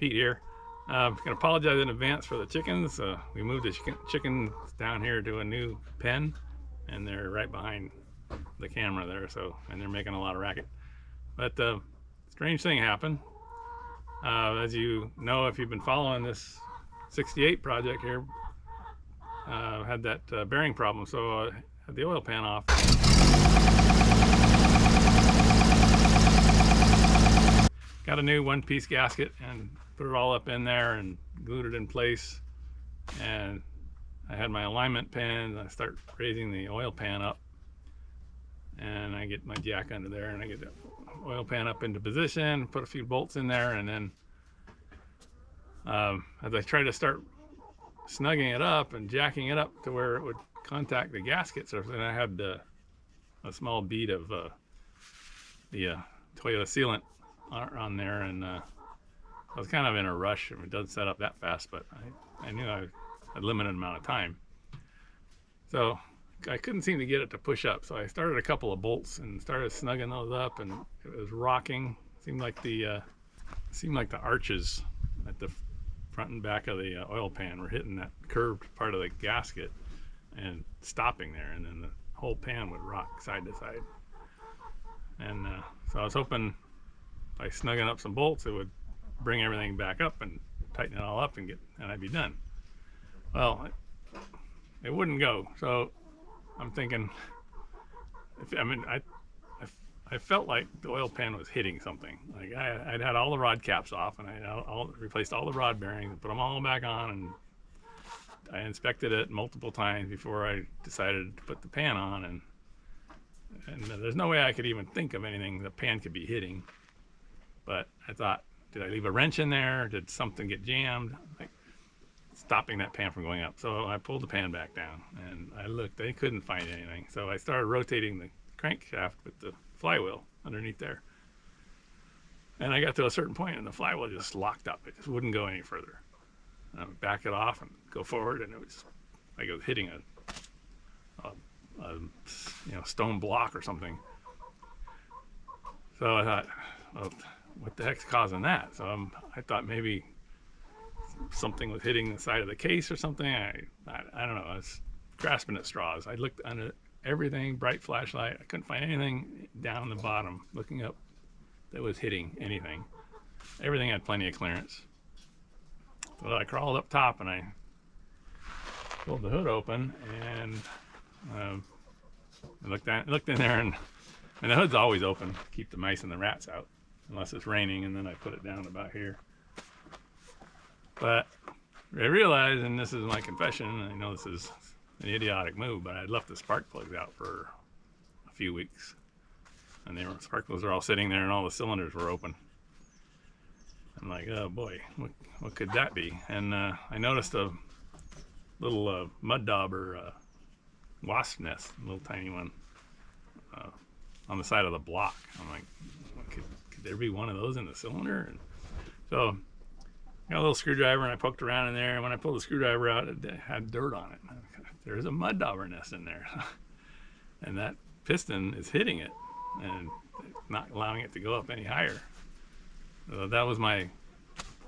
Pete here. I'm going to apologize in advance for the chickens. We moved the chickens down here to a new pen, and they're right behind the camera there, and they're making a lot of racket. But strange thing happened. As you know, if you've been following this 68 project here, had that bearing problem, so I had the oil pan off. Got a new one-piece gasket and put it all up in there and glued it in place. And I had my alignment pin. I start raising the oil pan up, and I get my jack under there, and I get the oil pan up into position, put a few bolts in there, and then as I try to start snugging it up and jacking it up to where it would contact the gasket surface, and I had a small bead of the Toyota sealant on there, and I was kind of in a rush. It doesn't set up that fast, but I knew I had a limited amount of time, so I couldn't seem to get it to push up. So I started a couple of bolts and started snugging those up, and it was rocking. Seemed like the arches at the front and back of the oil pan were hitting that curved part of the gasket and stopping there, and then the whole pan would rock side to side. And so I was hoping by snugging up some bolts, it would bring everything back up and tighten it all up and I'd be done. Well, it wouldn't go. So I'm thinking, I felt like the oil pan was hitting something. Like I'd had all the rod caps off, and I replaced all the rod bearings, put them all back on, and I inspected it multiple times before I decided to put the pan on. And there's no way I could even think of anything the pan could be hitting. But I thought, did I leave a wrench in there? Did something get jammed? Like stopping that pan from going up. So I pulled the pan back down, and I looked. I couldn't find anything. So I started rotating the crankshaft with the flywheel underneath there. And I got to a certain point, and the flywheel just locked up. It just wouldn't go any further. I would back it off and go forward, and it was like it was hitting a stone block or something. So I thought, well, what the heck's causing that? So I thought maybe something was hitting the side of the case or something. I don't know. I was grasping at straws. I looked under everything, bright flashlight. I couldn't find anything down the bottom looking up that was hitting anything. Everything had plenty of clearance. So I crawled up top, and I pulled the hood open, and I looked in there, and the hood's always open to keep the mice and the rats out, unless it's raining, and then I put it down about here. But I realized, and this is my confession, I know this is an idiotic move, but I'd left the spark plugs out for a few weeks, and the spark plugs were all sitting there, and all the cylinders were open. I'm like, oh boy, what could that be? And I noticed a little mud dauber wasp nest, a little tiny one, on the side of the block. I'm like, could there be one of those in the cylinder? And so I got a little screwdriver, and I poked around in there, and when I pulled the screwdriver out, it had dirt on it. There's a mud dauber nest in there. And that piston is hitting it and not allowing it to go up any higher. So that was my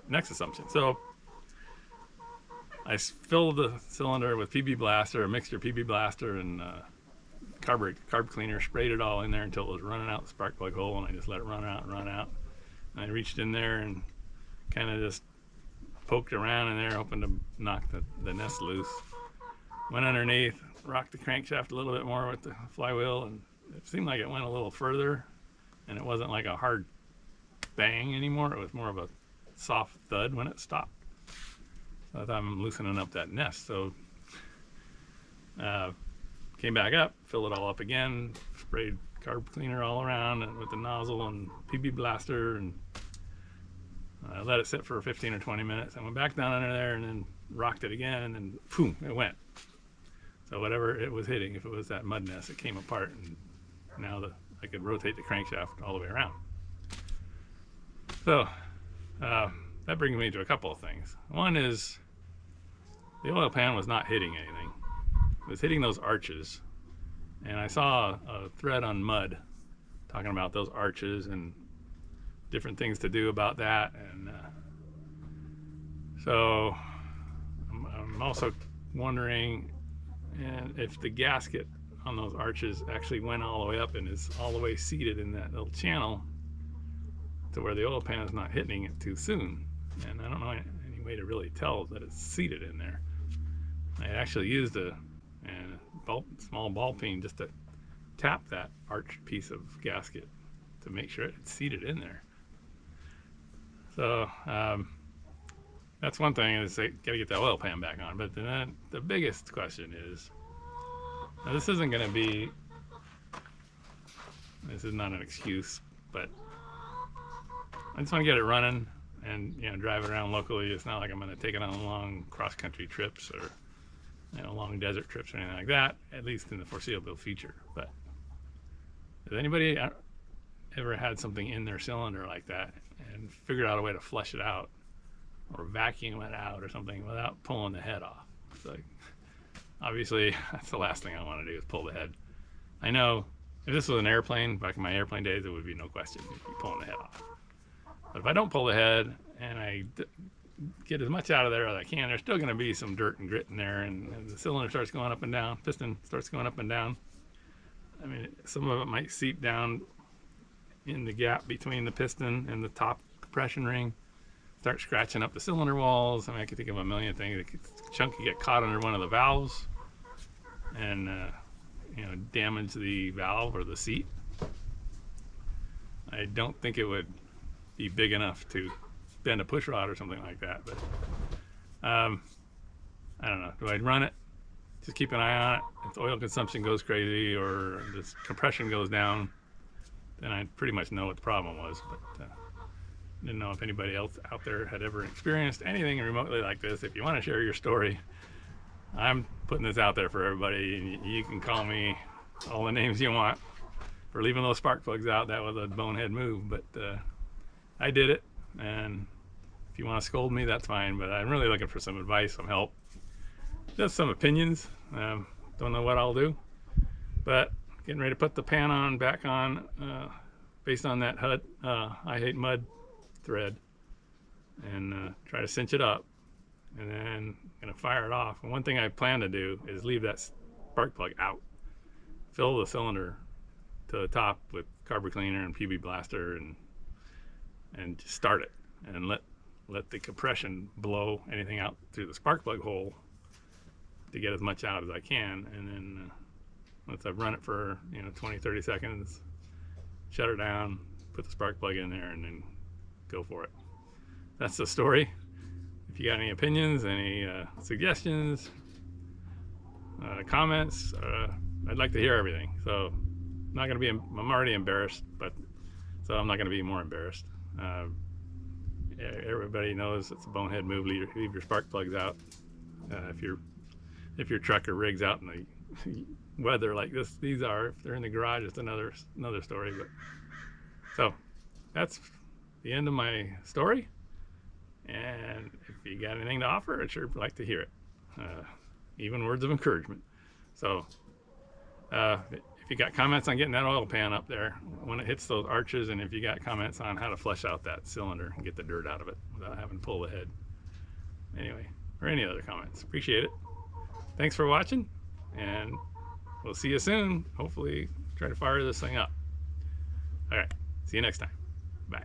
next assumption. So I filled the cylinder with PB Blaster, a mixture PB Blaster and carb cleaner, sprayed it all in there until it was running out the spark plug hole, and I just let it run out. And I reached in there and kind of just poked around in there, hoping to knock the nest loose. Went underneath, rocked the crankshaft a little bit more with the flywheel, and it seemed like it went a little further, and it wasn't like a hard bang anymore. It was more of a soft thud when it stopped. So I thought, I'm loosening up that nest. So came back up, filled it all up again, sprayed carb cleaner all around and with the nozzle and PB Blaster, and I let it sit for 15 or 20 minutes. I went back down under there and then rocked it again, and boom, it went. So whatever it was hitting, if it was that mud nest, it came apart, and now I could rotate the crankshaft all the way around. So that brings me to a couple of things. One is the oil pan was not hitting anything. It was hitting those arches. And I saw a thread on Mud talking about those arches and different things to do about that. And So I'm also wondering if the gasket on those arches actually went all the way up and is all the way seated in that little channel to where the oil pan is not hitting it too soon. And I don't know any way to really tell that it's seated in there. I actually used a small ball peen just to tap that arch piece of gasket to make sure it's seated in there. So that's one thing, is they got to get that oil pan back on. But then the biggest question is, now this isn't going to be, this is not an excuse, but I just want to get it running and, you know, drive it around locally. It's not like I'm going to take it on long cross-country trips or, you know, long desert trips or anything like that, at least in the foreseeable future. But has anybody ever had something in their cylinder like that and figured out a way to flush it out or vacuum it out or something without pulling the head off? It's like, obviously, that's the last thing I want to do, is pull the head. I know if this was an airplane, back in my airplane days, it would be no question, you'd be pulling the head off. But if I don't pull the head and I get as much out of there as I can, there's still going to be some dirt and grit in there, and the cylinder starts going up and down, piston starts going up and down. I mean, some of it might seep down in the gap between the piston and the top compression ring, start scratching up the cylinder walls. I mean, I could think of a million things. A chunk could get caught under one of the valves and you know, damage the valve or the seat. I don't think it would be big enough to bend a push rod or something like that, but I don't know. Do I run it? Just keep an eye on it. If the oil consumption goes crazy or this compression goes down, then I pretty much know what the problem was. But didn't know if anybody else out there had ever experienced anything remotely like this. If you want to share your story, I'm putting this out there for everybody, and you can call me all the names you want for leaving those spark plugs out. That was a bonehead move, but I did it, and if you want to scold me, that's fine, but I'm really looking for some advice, some help, just some opinions. Don't know what I'll do, but getting ready to put the pan back on based on that HUD I Hate Mud thread, and try to cinch it up, and then I'm gonna fire it off. And one thing I plan to do is leave that spark plug out, fill the cylinder to the top with carburetor cleaner and PB blaster, and just start it and let the compression blow anything out through the spark plug hole to get as much out as I can. And then once I've run it for, you know, 20-30 seconds, shut her down, put the spark plug in there, and then go for it. That's the story. If you got any opinions, any suggestions, comments, I'd like to hear everything. So I'm already embarrassed, but so I'm not going to be more embarrassed. Everybody knows it's a bonehead move. Leave your spark plugs out. If your truck or rig's out in the weather like this, these are. If they're in the garage, it's another story. But so that's the end of my story. And if you got anything to offer, I'd sure like to hear it. Even words of encouragement. So if you got comments on getting that oil pan up there when it hits those arches, and if you got comments on how to flush out that cylinder and get the dirt out of it without having to pull the head, anyway, or any other comments, appreciate it. Thanks for watching, and we'll see you soon. Hopefully try to fire this thing up. All right, see you next time. Bye.